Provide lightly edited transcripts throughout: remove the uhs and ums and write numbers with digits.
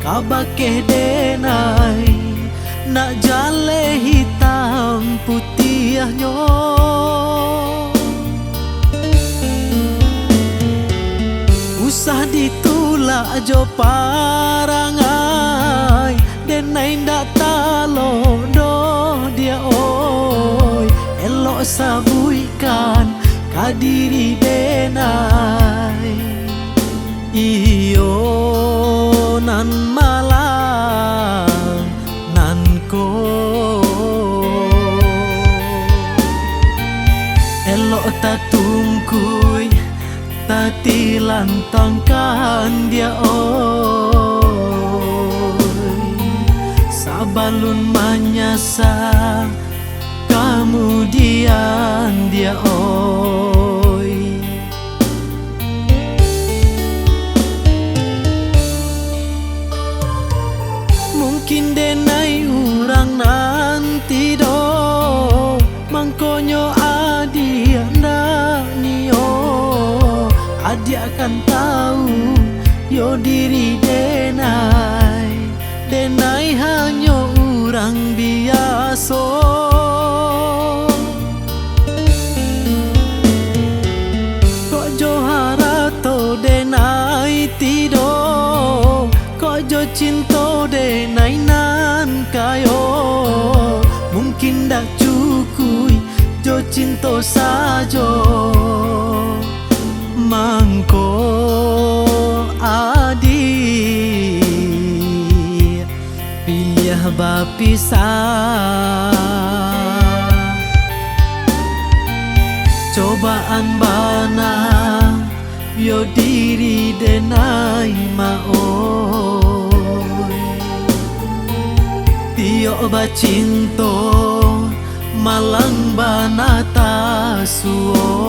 kabake denai nak jale hitam putihnya. Usah ditulak jo parangai denai ndak talo doh dia oi. Elok sabuikan kadiri denai iyo nan malang nan ko. Elok ta tungkui ta tilantangkan dia oi. Sabalun manyasa kemudian dia oi. Mungkin denai urang nanti do mangkonyo adia ndak nio. Adia akan tahu yo diri denai. Denai hanya urang biasa. Kok jo harato denai tido, kok jo cinta denai nan kayo. Mungkin dak cukui jo cinta sajo. Mangko adik pilih bapisah. Cobaan bana yo diri denai maoi. Tio bacinto malang bana tasuo.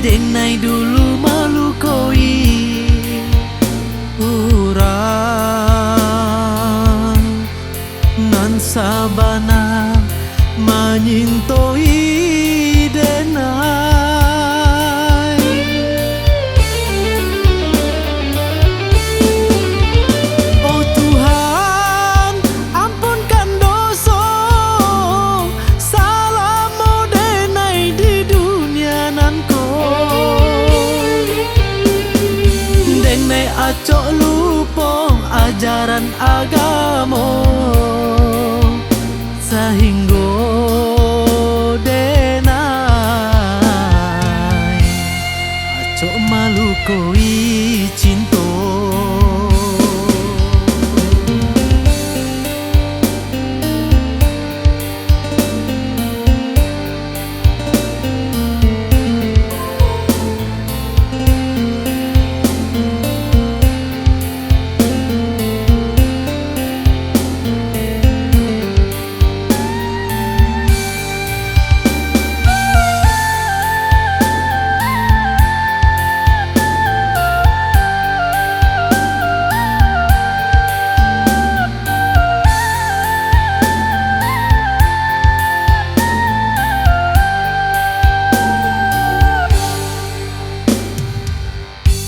Denai dulu malukoi urang nan sabana manyintoi denai. Oh Tuhan, ampunkan dosa salamo denai di dunia nan ko. Denai acok lupa ajaran agama sehingga denai acok malu koi cinta.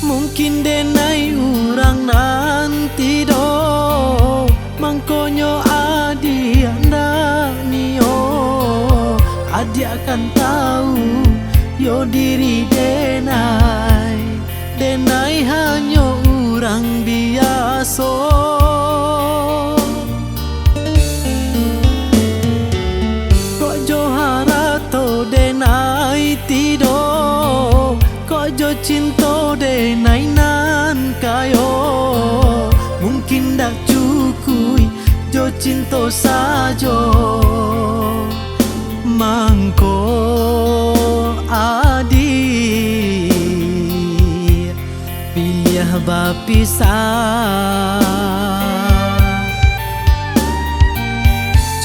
Mungkin denai urang nanti do mangkonyo adia ndak nio. Adia akan tahu yo diri denai. Denai hanya urang biasa. Kok jo harato denai tido, kok jo cinta denai nan kayo. Mungkin dak cukui jo cinta sajo. Mangko adik pilih bapisah.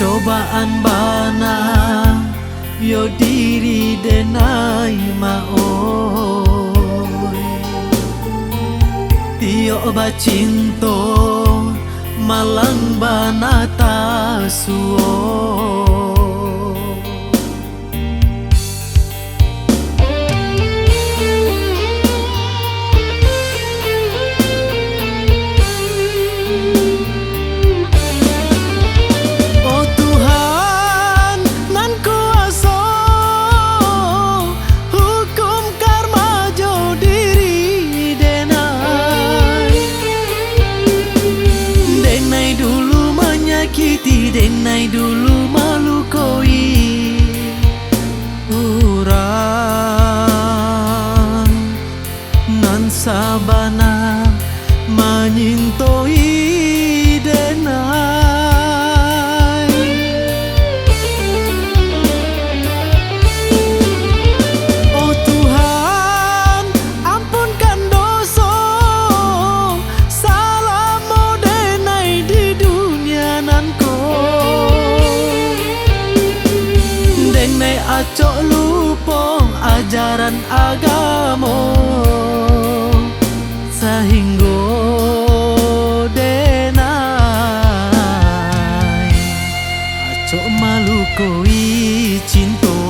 cobaan bana yo diri denai maoi tio bacinto malang bana tasuo denai dulu malukoi urang nan sabana manyintoi denai oh Tuhan ampunkan dosa salamo denai di dunia nan denai acok lupong ajaran agamo sehingga denai acok malu koi cinta